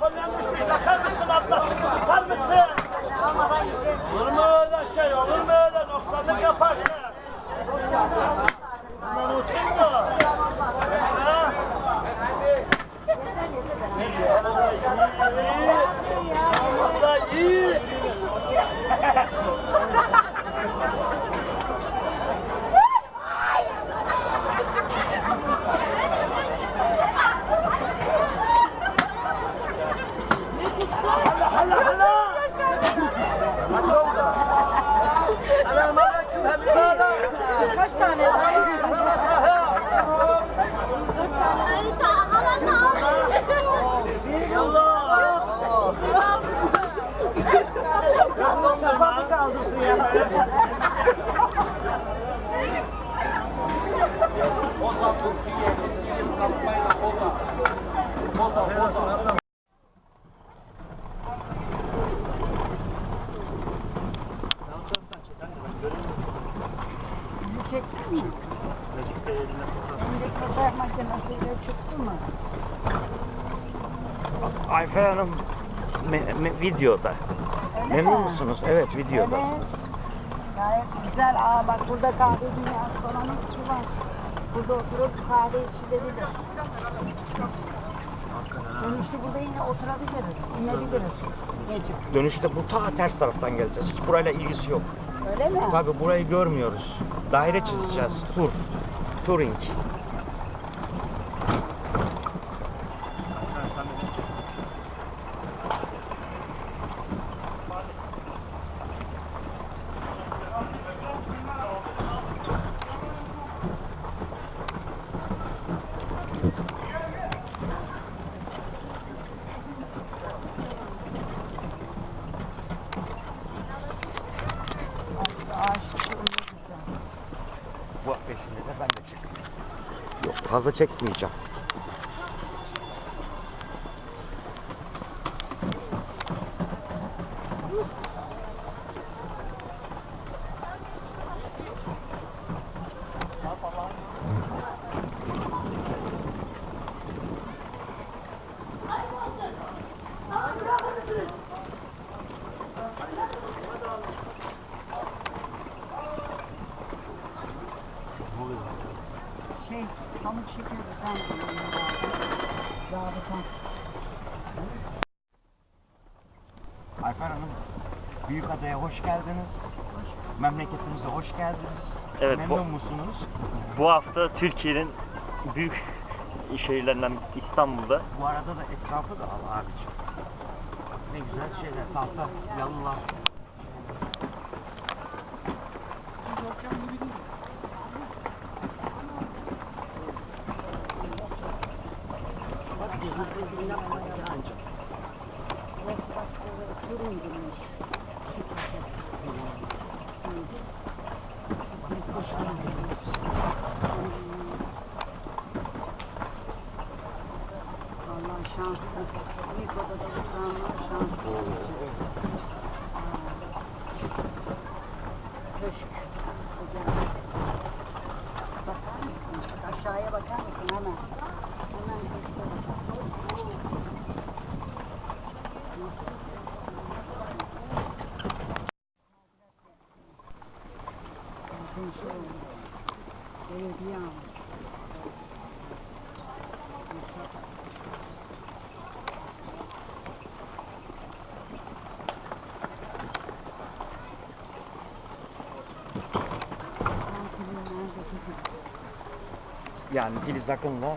kolyen düşmüş. Bakar mısın ablası? Tutar mısın? Olur mu öyle şey? Olur mu öyle? Noksanlık yaparsın. Bundan unutayım mı? Ha? Vallahi iyi. Kaç tane var? Kafamı kaldı suya. Oza Türkiye, kampanya Oza. Bizi çektin mi? Elindeki fotoğraf makinesiyle çıktı mı? Ayfer Hanım videoda. Öyle Memnun mi? musunuz? Evet, videodasınız. Evet. Gayet güzel. Aa bak burada kahve dünyası falan bir var. Burada oturup kahve içilebilir. Dönüşte burada yine oturabiliriz, inebiliriz. Geçip. Dönüşte bu ta ters taraftan geleceğiz. Hiç burayla ilgisi yok. Öyle mi? Tabii burayı görmüyoruz. Daire çizeceğiz. Touring. Bu vesile de ben de çekeyim. Yok, fazla çekmeyeceğim. Pamuk şekeri sen zabıtan. Ayfer Hanım, Büyükada'ya hoş geldiniz. Memleketimize hoş geldiniz. Evet, Memnun musunuz? Bu hafta Türkiye'nin büyük şehirlerinden İstanbul'da. Bu arada da etrafı da al abiciğim. Ne güzel şeyler, tahta, yalılar. Vallahi şanslı. Büyük odada oturanlar şanslı. Köşk. Bakar mısın? Bak aşağıya bakar mısın hemen? Hemen köşke bakar. Belediye almış. Yani Filiz Akın'la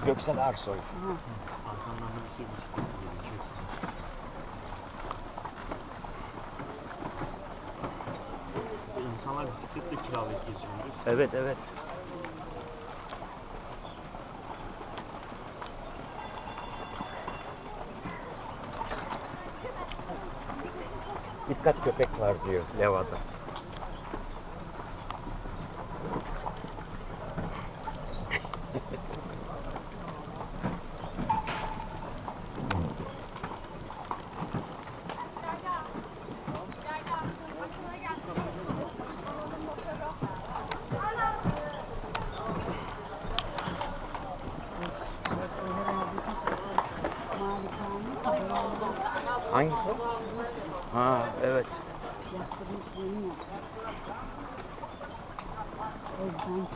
Göksel Ersoy. Arkamdan bir sürü bisiklet geliyor. İnsanlar bisikletle kiralayıp geziyormuş. Evet, evet. Dikkat köpek var diyor levhada. Malikane. Hangisi? Ha evet. Yaptırmış yeni yaptı. O yüzden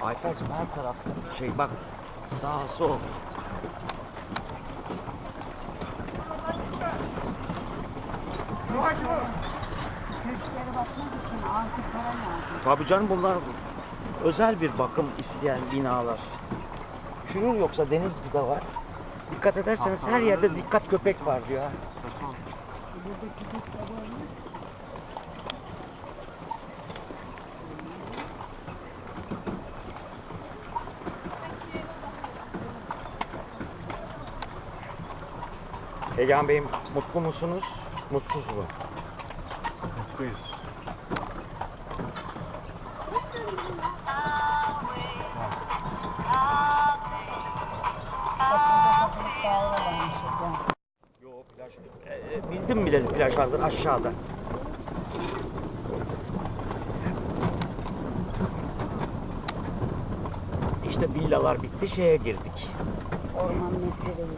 Ayfer'cim her taraf şey bak sağ sol. Türklere bakmak için artık para lazım. Tabii canım bunlar özel bir bakım isteyen binalar. Çürür yoksa Denizli'de var. Dikkat ederseniz her yerde dikkat köpek var diyor. Buradaki Türkler öyle. Egehan Bey mutlu musunuz? Mutsuz mu? Mutluyuz. Yo plaj. Bildim bileli plaj vardır aşağıda. İşte villalar bitti şeye girdik. Orman mesleği.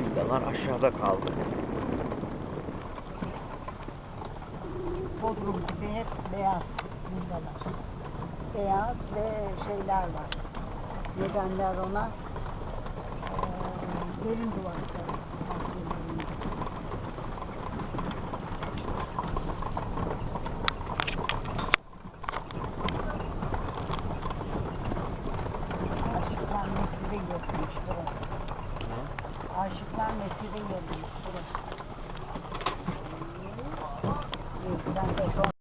Villalar aşağıda kaldı. Bodrum gibi hep beyaz villalar. Beyaz ve şeyler var. Ne derler ona? Derin duvarları. Aşıklar Mesir'e yermiş burası. Aşıklar Mesir'e yermiş burası. Ben beton.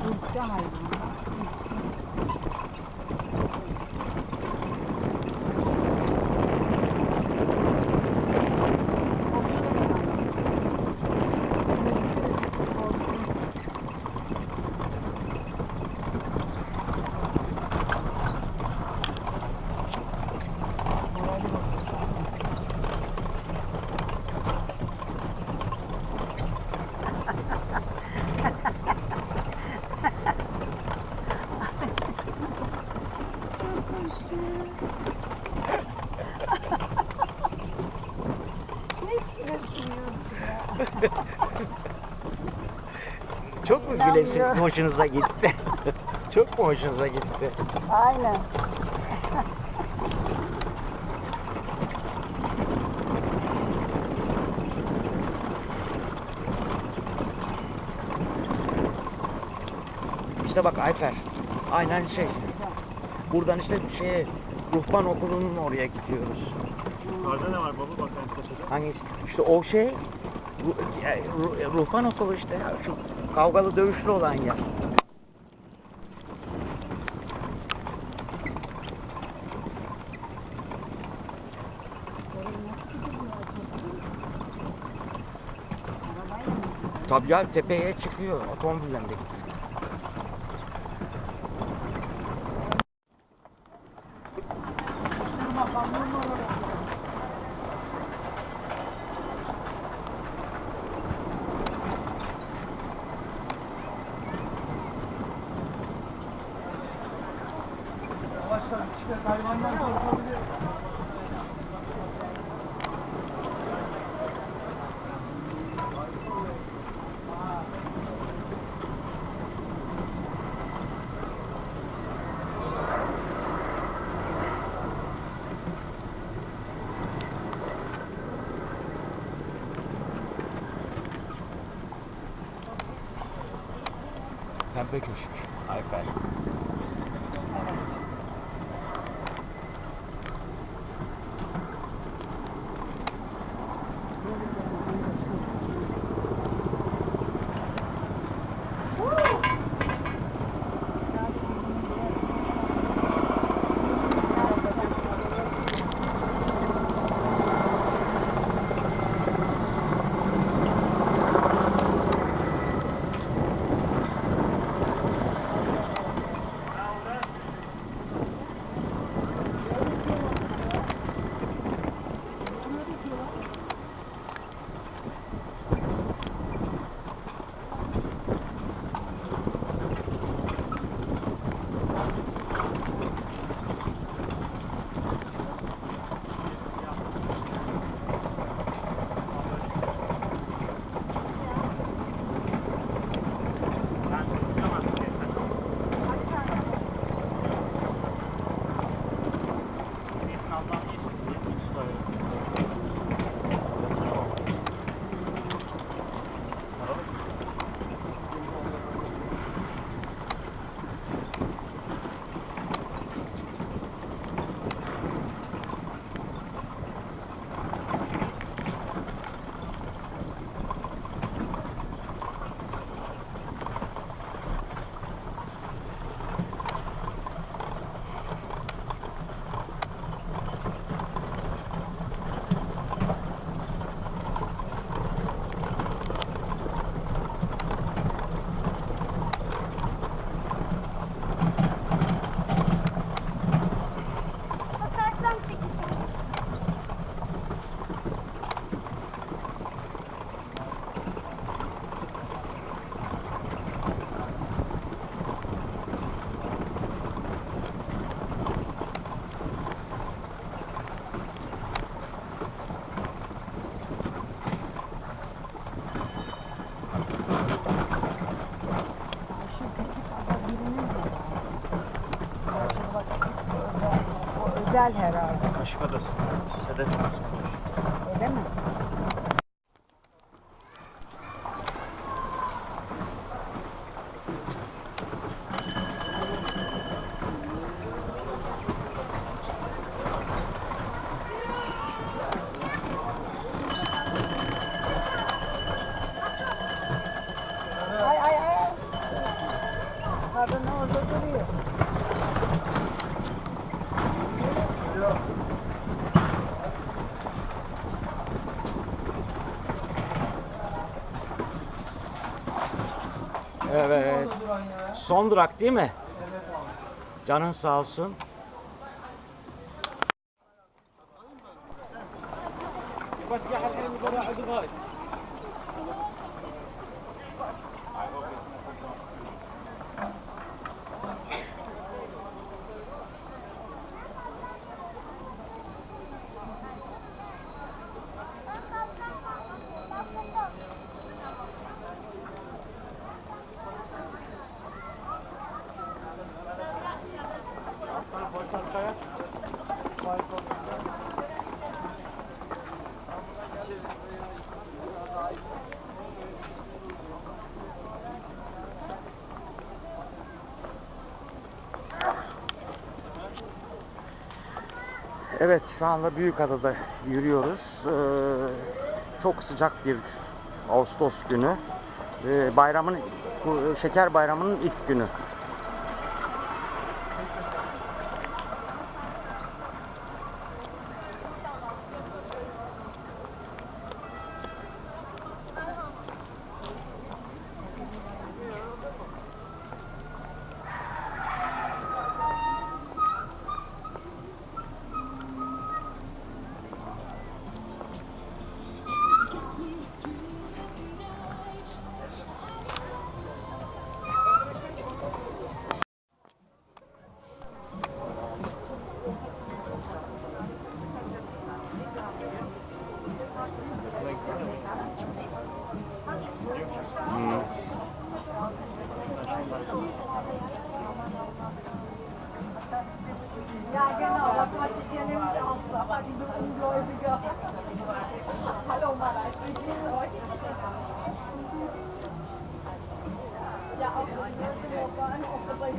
Ülke hayvanı. Çok mu gülesin hoşunuza gitti? Çok mu hoşunuza gitti? Aynen. İşte bak Ayfer. Aynen şey. Buradan işte ruhban okulunun oraya gidiyoruz. Yukarıda ne var baba bakayım tepede? Hangisi? İşte o şey ruhban okulu işte ya, şu kavgalı dövüşlü olan yer. Tabii ya tepeye çıkıyor otomobille de. Pembe Köşk. Ayfer. güzel herhalde. Kaşık Adası. Sedef kısmı. Öyle mi? Ay ay ay. Kadın orada duruyor. Evet. Son durak değil mi? Canın sağ olsun. Evet, şu anda Büyükada'da yürüyoruz. Çok sıcak bir Ağustos günü. Şeker Bayramı'nın ilk günü. Ja, genau, das wollte ich dir nämlich auch sagen, du Ungläubiger. Hallo Mareike, ich liebe euch. Ja, auch das nächste Mal auch dabei.